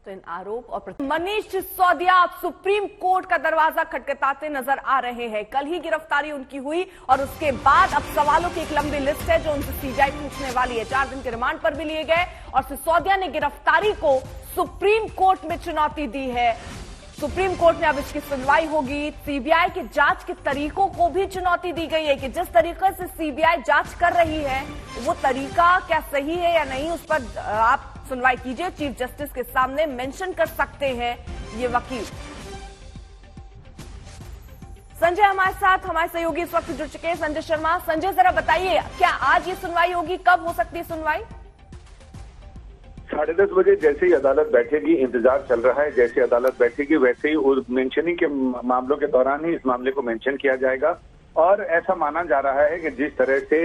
तो इन आरोप और मनीष सिसोदिया अब सुप्रीम कोर्ट का दरवाजा खटखटाते नजर आ रहे हैं। कल ही गिरफ्तारी उनकी हुई और उसके बाद अब सवालों की एक लंबी लिस्ट है जो उनसे सीबीआई पूछने वाली है। 4 दिन के रिमांड पर भी लिए गए और सिसोदिया ने गिरफ्तारी को सुप्रीम कोर्ट में चुनौती दी है। सुप्रीम कोर्ट में अब इसकी सुनवाई होगी। सीबीआई के जांच के तरीकों को भी चुनौती दी गई है कि जिस तरीके से सीबीआई जांच कर रही है वो तरीका क्या सही है या नहीं, उस पर आप सुनवाई कीजिए। चीफ जस्टिस के सामने मेंशन कर सकते हैं ये वकील। संजय हमारे साथ, हमारे सहयोगी इस वक्त जुड़ चुके हैं, संजय शर्मा। संजय जरा बताइए, क्या आज ये सुनवाई होगी, कब हो सकती है सुनवाई? 10:30 बजे जैसे ही अदालत बैठेगी, इंतजार चल रहा है। जैसे अदालत बैठेगी वैसे ही मेंशनिंग के मामलों के दौरान ही इस मामले को मेंशन किया जाएगा। और ऐसा माना जा रहा है कि जिस तरह से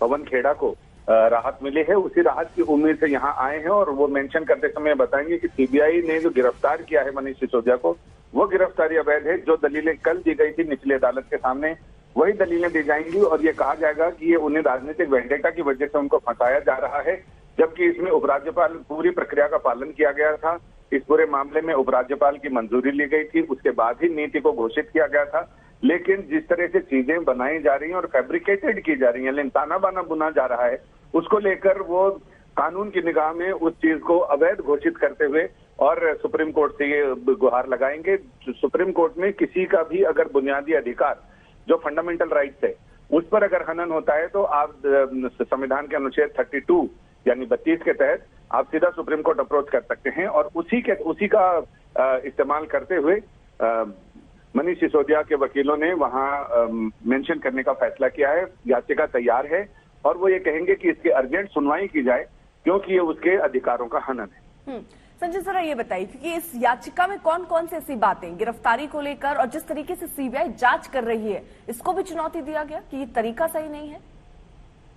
पवन खेड़ा को राहत मिली है उसी राहत की उम्मीद से यहाँ आए हैं। और वो मेंशन करते समय बताएंगे कि सीबीआई ने जो गिरफ्तार किया है मनीष सिसोदिया को, वो गिरफ्तारी अवैध है। जो दलीलें कल दी गई थी निचली अदालत के सामने वही दलीलें दी जाएंगी और ये कहा जाएगा कि ये उन्हें राजनीतिक वेंडेटा की वजह से उनको फंसाया जा रहा है, जबकि इसमें उपराज्यपाल पूरी प्रक्रिया का पालन किया गया था। इस पूरे मामले में उपराज्यपाल की मंजूरी ली गई थी, उसके बाद ही नीति को घोषित किया गया था। लेकिन जिस तरह से चीजें बनाई जा रही हैं और फैब्रिकेटेड की जा रही हैं, ताना बाना बुना जा रहा है, उसको लेकर वो कानून की निगाह में उस चीज को अवैध घोषित करते हुए और सुप्रीम कोर्ट से ये गुहार लगाएंगे। सुप्रीम कोर्ट में किसी का भी अगर बुनियादी अधिकार जो फंडामेंटल राइट्स है उस पर अगर हनन होता है तो आप संविधान के अनुच्छेद 32 यानी 32 के तहत आप सीधा सुप्रीम कोर्ट अप्रोच कर सकते हैं। और उसी का इस्तेमाल करते हुए मनीष सिसोदिया के वकीलों ने वहां मेंशन करने का फैसला किया है। याचिका तैयार है और वो ये कहेंगे कि इसकी अर्जेंट सुनवाई की जाए क्योंकि ये उसके अधिकारों का हनन है। संजय जरा ये बताइए कि इस याचिका में कौन कौन सी ऐसी बातें गिरफ्तारी को लेकर और जिस तरीके से सीबीआई जांच कर रही है इसको भी चुनौती दिया गया कि ये तरीका सही नहीं है?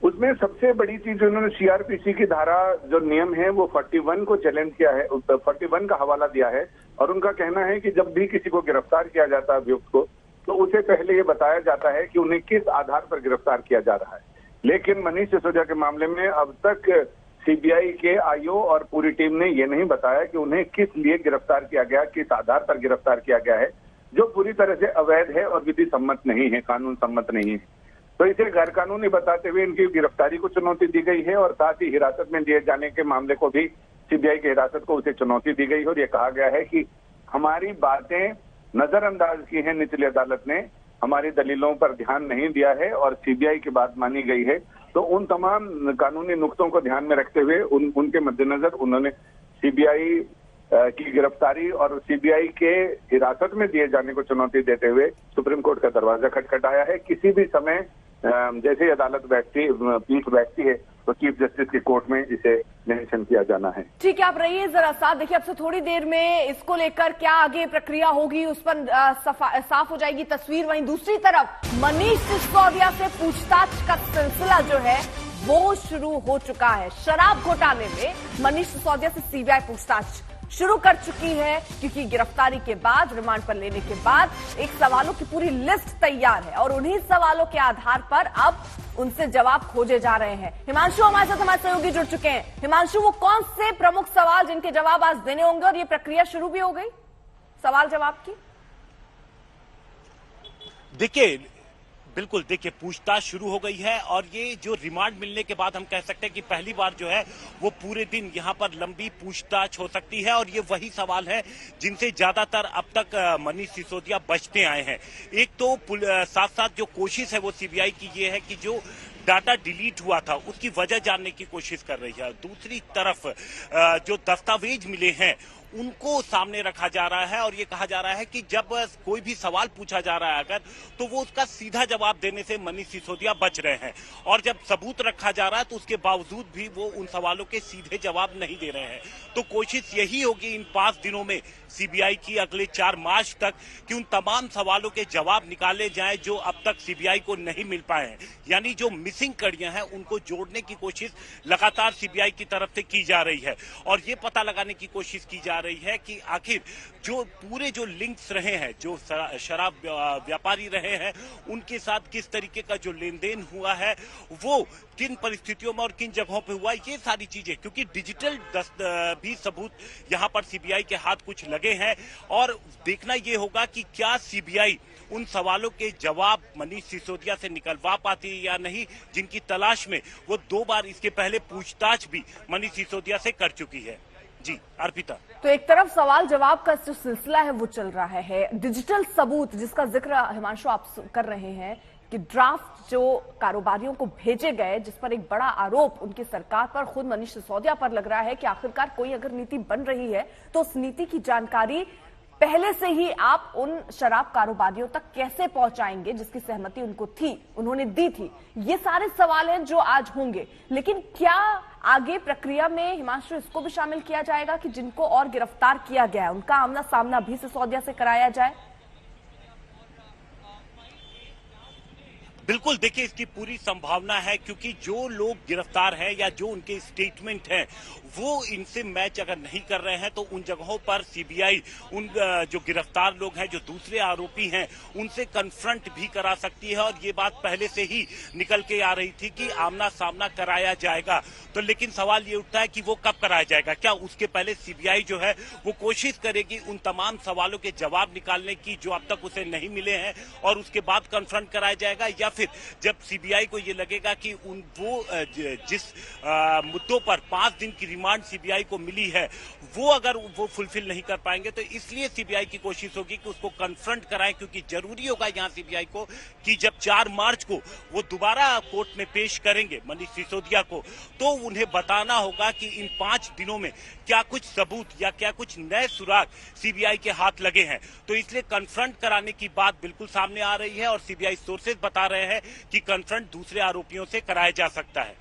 उसमें सबसे बड़ी चीज उन्होंने सीआरपीसी की धारा जो नियम है वो 41 को चैलेंज किया है, 41 का हवाला दिया है। और उनका कहना है कि जब भी किसी को गिरफ्तार किया जाता है अभियुक्त को, तो उसे पहले ये बताया जाता है कि उन्हें किस आधार पर गिरफ्तार किया जा रहा है। लेकिन मनीष सिसोदिया के मामले में अब तक सीबीआई के आईओ और पूरी टीम ने ये नहीं बताया कि उन्हें किस लिए गिरफ्तार किया गया, किस आधार पर गिरफ्तार किया गया है, जो पूरी तरह से अवैध है और विधि सम्मत नहीं है, कानून सम्मत नहीं है। तो इसे गैर कानूनी बताते हुए इनकी गिरफ्तारी को चुनौती दी गई है और साथ ही हिरासत में दिए जाने के मामले को भी सीबीआई की हिरासत को उसे चुनौती दी गई है। और ये कहा गया है कि हमारी बातें नजरअंदाज की हैं, निचली अदालत ने हमारी दलीलों पर ध्यान नहीं दिया है और सीबीआई की बात मानी गई है। तो उन तमाम कानूनी नुक्तों को ध्यान में रखते हुए उनके मद्देनजर उन्होंने सीबीआई की गिरफ्तारी और सीबीआई के हिरासत में दिए जाने को चुनौती देते हुए सुप्रीम कोर्ट का दरवाजा खटखटाया है। किसी भी समय जैसे ही अदालत पीठ बैठती है तो चीफ जस्टिस की कोर्ट में इसे मेंशन किया जाना है। ठीक है, आप रहिए जरा साथ। देखिए अब से थोड़ी देर में इसको लेकर क्या आगे प्रक्रिया होगी उस पर साफ हो जाएगी तस्वीर। वहीं दूसरी तरफ मनीष सिसोदिया से पूछताछ का सिलसिला जो है वो शुरू हो चुका है। शराब घोटाले में मनीष सिसोदिया से सीबीआई पूछताछ शुरू कर चुकी है क्योंकि गिरफ्तारी के बाद, रिमांड पर लेने के बाद एक सवालों की पूरी लिस्ट तैयार है और उन्हीं सवालों के आधार पर अब उनसे जवाब खोजे जा रहे हैं। हिमांशु हमारे साथ, हमारे सहयोगी जुड़ चुके हैं। हिमांशु, वो कौन से प्रमुख सवाल जिनके जवाब आज देने होंगे और ये प्रक्रिया शुरू भी हो गई सवाल जवाब की? देखिए बिल्कुल, देखिए पूछताछ शुरू हो गई है और ये जो रिमांड मिलने के बाद हम कह सकते हैं कि पहली बार जो है वो पूरे दिन यहाँ पर लंबी पूछताछ हो सकती है। और ये वही सवाल है जिनसे ज्यादातर अब तक मनीष सिसोदिया बचते आए हैं। एक तो साथ साथ जो कोशिश है वो सीबीआई की ये है कि जो डाटा डिलीट हुआ था उसकी वजह जानने की कोशिश कर रही है। दूसरी तरफ जो दस्तावेज मिले हैं उनको सामने रखा जा रहा है और ये कहा जा रहा है कि जब कोई भी सवाल पूछा जा रहा है अगर, तो वो उसका सीधा जवाब देने से मनीष सिसोदिया बच रहे हैं। और जब सबूत रखा जा रहा है तो उसके बावजूद भी वो उन सवालों के सीधे जवाब नहीं दे रहे हैं। तो कोशिश यही होगी इन 5 दिनों में सीबीआई की अगले 4 मार्च तक कि उन तमाम सवालों के जवाब निकाले जाएं जो अब तक सीबीआई को नहीं मिल पाए हैं। यानी जो मिसिंग कड़ियां हैं उनको जोड़ने की कोशिश लगातार सीबीआई की तरफ से की जा रही है और ये पता लगाने की कोशिश की जा रही है कि आखिर जो पूरे जो लिंक्स रहे हैं, जो शराब व्यापारी रहे हैं, उनके साथ किस तरीके का जो लेन देन हुआ है, वो किन परिस्थितियों में और किन जगहों पे हुआ, ये सारी चीजें, क्योंकि डिजिटल भी सबूत यहाँ पर सीबीआई के हाथ कुछ लगे हैं और देखना ये होगा कि क्या सीबीआई उन सवालों के जवाब मनीष सिसोदिया से निकलवा पाती है या नहीं, जिनकी तलाश में वो 2 बार इसके पहले पूछताछ भी मनीष सिसोदिया से कर चुकी है। जी अर्पिता। तो एक तरफ सवाल जवाब का जो सिलसिला है वो चल रहा है, डिजिटल सबूत जिसका जिक्र हिमांशु आप कर रहे हैं कि ड्राफ्ट जो कारोबारियों को भेजे गए, जिस पर एक बड़ा आरोप उनकी सरकार पर, खुद मनीष सिसोदिया पर लग रहा है कि आखिरकार कोई अगर नीति बन रही है तो उस नीति की जानकारी पहले से ही आप उन शराब कारोबारियों तक कैसे पहुंचाएंगे जिसकी सहमति उनको थी, उन्होंने दी थी। ये सारे सवाल हैं जो आज होंगे, लेकिन क्या आगे प्रक्रिया में हिमांशु इसको भी शामिल किया जाएगा कि जिनको और गिरफ्तार किया गया है उनका आमना सामना भी सिसोदिया से कराया जाए? बिल्कुल, देखिए इसकी पूरी संभावना है, क्योंकि जो लोग गिरफ्तार हैं या जो उनके स्टेटमेंट हैं वो इनसे मैच अगर नहीं कर रहे हैं तो उन जगहों पर सीबीआई उन जो गिरफ्तार लोग हैं, जो दूसरे आरोपी हैं, उनसे कन्फ्रंट भी करा सकती है। और ये बात पहले से ही निकल के आ रही थी कि आमना सामना कराया जाएगा। तो लेकिन सवाल ये उठता है कि वो कब कराया जाएगा? क्या उसके पहले सीबीआई जो है वो कोशिश करेगी उन तमाम सवालों के जवाब निकालने की जो अब तक उसे नहीं मिले हैं और उसके बाद कन्फ्रंट कराया जाएगा, या फिर जब सीबीआई को ये लगेगा कि जिस मुद्दों पर 5 दिन की रिमांड सीबीआई को मिली है वो अगर वो फुलफिल नहीं कर पाएंगे तो इसलिए सीबीआई की कोशिश होगी कि उसको कन्फ्रंट कराएं, क्योंकि जरूरी होगा यहां सीबीआई को कि जब 4 मार्च को वो दोबारा कोर्ट में पेश करेंगे मनीष सिसोदिया को, तो उन्हें बताना होगा कि इन 5 दिनों में क्या कुछ सबूत या क्या कुछ नए सुराग सीबीआई के हाथ लगे हैं। तो इसलिए कन्फ्रंट कराने की बात बिल्कुल सामने आ रही है और सीबीआई सोर्सेज बता रहे हैं कि कन्फ्रंट दूसरे आरोपियों से कराया जा सकता है।